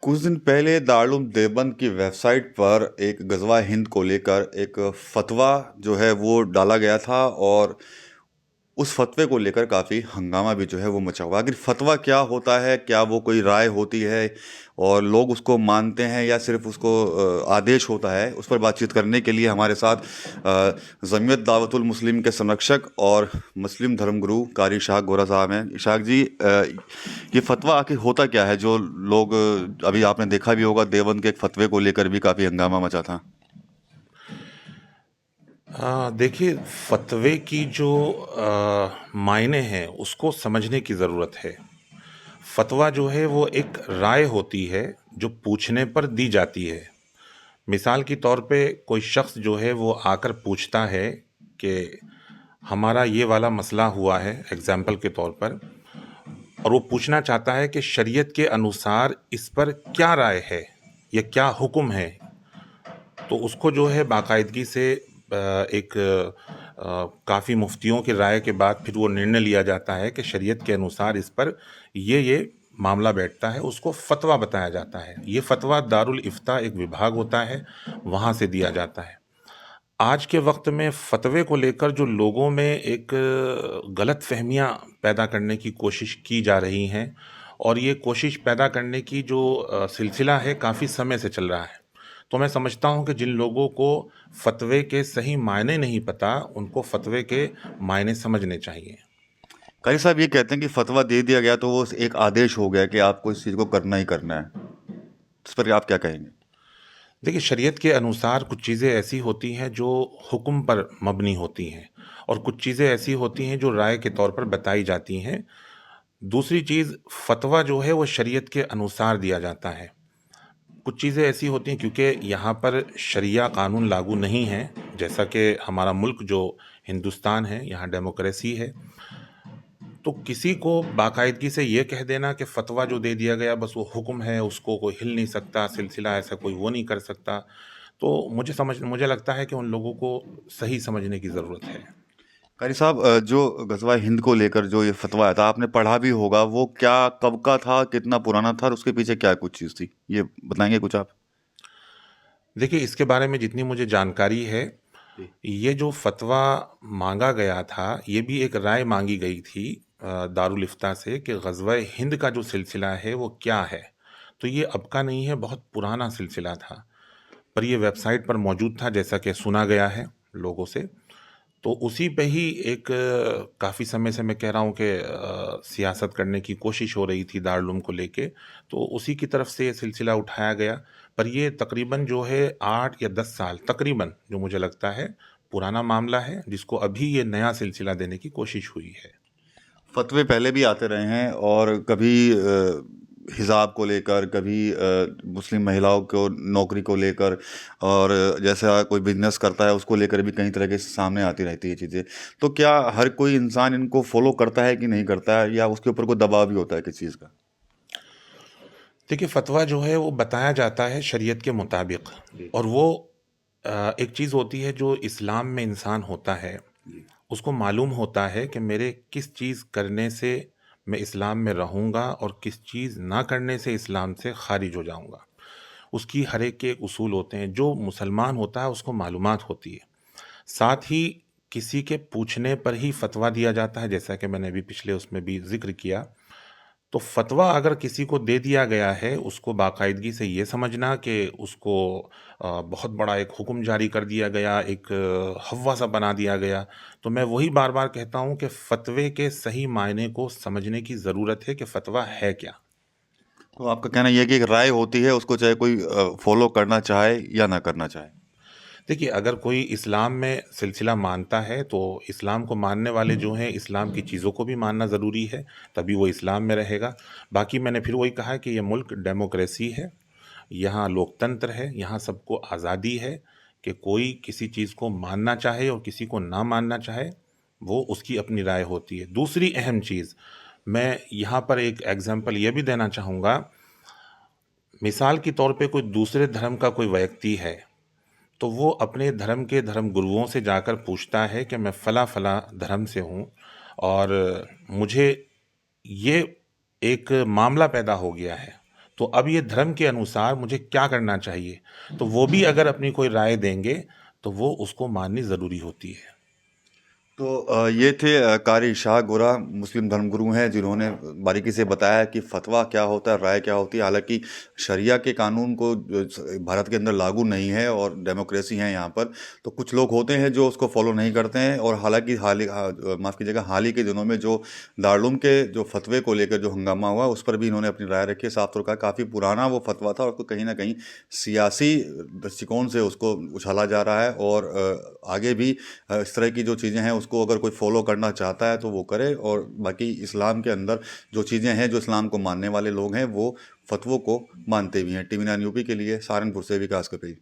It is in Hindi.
कुछ दिन पहले दारुल देवबंद की वेबसाइट पर एक गज़वा हिंद को लेकर एक फतवा जो है वो डाला गया था और उस फतवे को लेकर काफ़ी हंगामा भी जो है वो मचा हुआ। आखिर फतवा क्या होता है? क्या वो कोई राय होती है और लोग उसको मानते हैं या सिर्फ उसको आदेश होता है? उस पर बातचीत करने के लिए हमारे साथ जमीयत दावतुल मुस्लिम के संरक्षक और मुस्लिम धर्मगुरु कारी इशहाक गोरा साहब हैं। इशहाक जी, ये फतवा आखिर होता क्या है जो लोग अभी आपने देखा भी होगा देवबंद के एक फतवे को लेकर भी काफ़ी हंगामा मचा था। देखिए, फ़तवे की जो मायने हैं उसको समझने की ज़रूरत है। फ़तवा जो है वो एक राय होती है जो पूछने पर दी जाती है। मिसाल के तौर पे कोई शख्स जो है वो आकर पूछता है कि हमारा ये वाला मसला हुआ है, एग्ज़ाम्पल के तौर पर, और वो पूछना चाहता है कि शरीयत के अनुसार इस पर क्या राय है या क्या हुक्म है। तो उसको जो है बाकायदगी से एक काफ़ी मुफ्तियों की राय के बाद फिर वो निर्णय लिया जाता है कि शरीयत के अनुसार इस पर ये मामला बैठता है, उसको फ़तवा बताया जाता है। ये फ़तवा दारुल इफ्ता एक विभाग होता है, वहाँ से दिया जाता है। आज के वक्त में फ़तवे को लेकर जो लोगों में एक गलत फहमियाँ पैदा करने की कोशिश की जा रही हैं, और ये कोशिश पैदा करने की जो सिलसिला है काफ़ी समय से चल रहा है। तो मैं समझता हूँ कि जिन लोगों को फ़तवे के सही मायने नहीं पता, उनको फ़तवे के मायने समझने चाहिए। कारी साहब ये कहते हैं कि फतवा दे दिया गया तो वो एक आदेश हो गया कि आपको इस चीज़ को करना ही करना है। इस पर आप क्या कहेंगे? देखिए, शरीयत के अनुसार कुछ चीज़ें ऐसी होती हैं जो हुक्म पर मबनी होती हैं, और कुछ चीज़ें ऐसी होती हैं जो राय के तौर पर बताई जाती हैं। दूसरी चीज़, फ़तवा जो है वो शरीयत के अनुसार दिया जाता है। कुछ चीज़ें ऐसी होती हैं, क्योंकि यहाँ पर शरिया कानून लागू नहीं है, जैसा कि हमारा मुल्क जो हिंदुस्तान है, यहाँ डेमोक्रेसी है। तो किसी को बाकायदगी से ये कह देना कि फ़तवा जो दे दिया गया बस वो हुक्म है, उसको कोई हिल नहीं सकता, सिलसिला ऐसा कोई वो नहीं कर सकता। तो मुझे लगता है कि उन लोगों को सही समझने की ज़रूरत है। कारी साहब, जो गज़वा हिंद को लेकर जो ये फतवा आया था आपने पढ़ा भी होगा, वो क्या कब का था, कितना पुराना था और उसके पीछे क्या कुछ चीज़ थी, ये बताएंगे कुछ आप? देखिए, इसके बारे में जितनी मुझे जानकारी है, जी। ये जो फ़तवा माँगा गया था, ये भी एक राय माँगी गई थी दारुल इफ्ता से कि ग़ज़वा हिंद का जो सिलसिला है वो क्या है। तो ये अब का नहीं है, बहुत पुराना सिलसिला था। पर ये वेबसाइट पर मौजूद था, जैसा कि सुना गया है लोगों से। तो उसी पे ही एक काफ़ी समय से मैं कह रहा हूँ कि सियासत करने की कोशिश हो रही थी दारुल को लेके, तो उसी की तरफ से ये सिलसिला उठाया गया। पर ये तकरीबन जो है 8 या 10 साल तकरीबन, जो मुझे लगता है, पुराना मामला है, जिसको अभी ये नया सिलसिला देने की कोशिश हुई है। फतवे पहले भी आते रहे हैं और कभी हिजाब को लेकर, कभी मुस्लिम महिलाओं को नौकरी को लेकर, और जैसा कोई बिजनेस करता है उसको लेकर भी कई तरह के सामने आती रहती है चीज़ें। तो क्या हर कोई इंसान इनको फॉलो करता है कि नहीं करता है, या उसके ऊपर कोई दबाव भी होता है किसी चीज़ का? देखिए, फ़तवा जो है वो बताया जाता है शरीयत के मुताबिक, जी। और वो एक चीज़ होती है जो इस्लाम में इंसान होता है, जी। उसको मालूम होता है कि मेरे किस चीज़ करने से मैं इस्लाम में रहूँगा और किस चीज़ ना करने से इस्लाम से ख़ारिज हो जाऊँगा। उसकी हर एक के एक उसूल होते हैं, जो मुसलमान होता है उसको मालूमात होती है। साथ ही किसी के पूछने पर ही फ़तवा दिया जाता है, जैसा कि मैंने अभी पिछले उसमें भी ज़िक्र किया। तो फ़तवा अगर किसी को दे दिया गया है, उसको बाकायदगी से ये समझना कि उसको बहुत बड़ा एक हुक्म जारी कर दिया गया, एक हव्वा सा बना दिया गया। तो मैं वही बार-बार कहता हूँ कि फ़तवे के सही मायने को समझने की ज़रूरत है कि फ़तवा है क्या? तो आपका कहना ये है कि एक राय होती है, उसको चाहे कोई फॉलो करना चाहे या ना करना चाहे। देखिए, अगर कोई इस्लाम में सिलसिला मानता है, तो इस्लाम को मानने वाले जो हैं, इस्लाम की चीज़ों को भी मानना ज़रूरी है, तभी वो इस्लाम में रहेगा। बाकी मैंने फिर वही कहा कि ये मुल्क डेमोक्रेसी है, यहाँ लोकतंत्र है, यहाँ सबको आज़ादी है कि कोई किसी चीज़ को मानना चाहे और किसी को ना मानना चाहे, वो उसकी अपनी राय होती है। दूसरी अहम चीज़, मैं यहाँ पर एक एग्ज़ाम्पल ये भी देना चाहूँगा, मिसाल के तौर पे कोई दूसरे धर्म का कोई व्यक्ति है, तो वो अपने धर्म के धर्म गुरुओं से जाकर पूछता है कि मैं फ़ला-फ़ला धर्म से हूँ, और मुझे ये एक मामला पैदा हो गया है। तो अब ये धर्म के अनुसार मुझे क्या करना चाहिए, तो वो भी अगर अपनी कोई राय देंगे तो वो उसको माननी ज़रूरी होती है। तो ये थे कारी शाह गोरा, मुस्लिम धर्मगुरु हैं, जिन्होंने बारीकी से बताया कि फतवा क्या होता है, राय क्या होती है। हालांकि शरिया के कानून को भारत के अंदर लागू नहीं है और डेमोक्रेसी है यहाँ पर, तो कुछ लोग होते हैं जो उसको फॉलो नहीं करते हैं। और हालांकि माफ़ कीजिएगा, हाल ही के दिनों में जो दारुल के जो फतवे को लेकर जो हंगामा हुआ, उस पर भी इन्होंने अपनी राय रखी है। साफ तौर पर काफ़ी पुराना वो फतवा था और उसको कहीं ना कहीं सियासी दृष्टिकोण से उसको उछाला जा रहा है। और आगे भी इस तरह की जो चीज़ें हैं उसको अगर कोई फॉलो करना चाहता है तो वो करे। और बाकी इस्लाम के अंदर जो चीज़ें हैं, जो इस्लाम को मानने वाले लोग हैं, वो फतवों को मानते भी हैं। टीवी 9 यूपी के लिए सहारनपुर से विकास कपेल।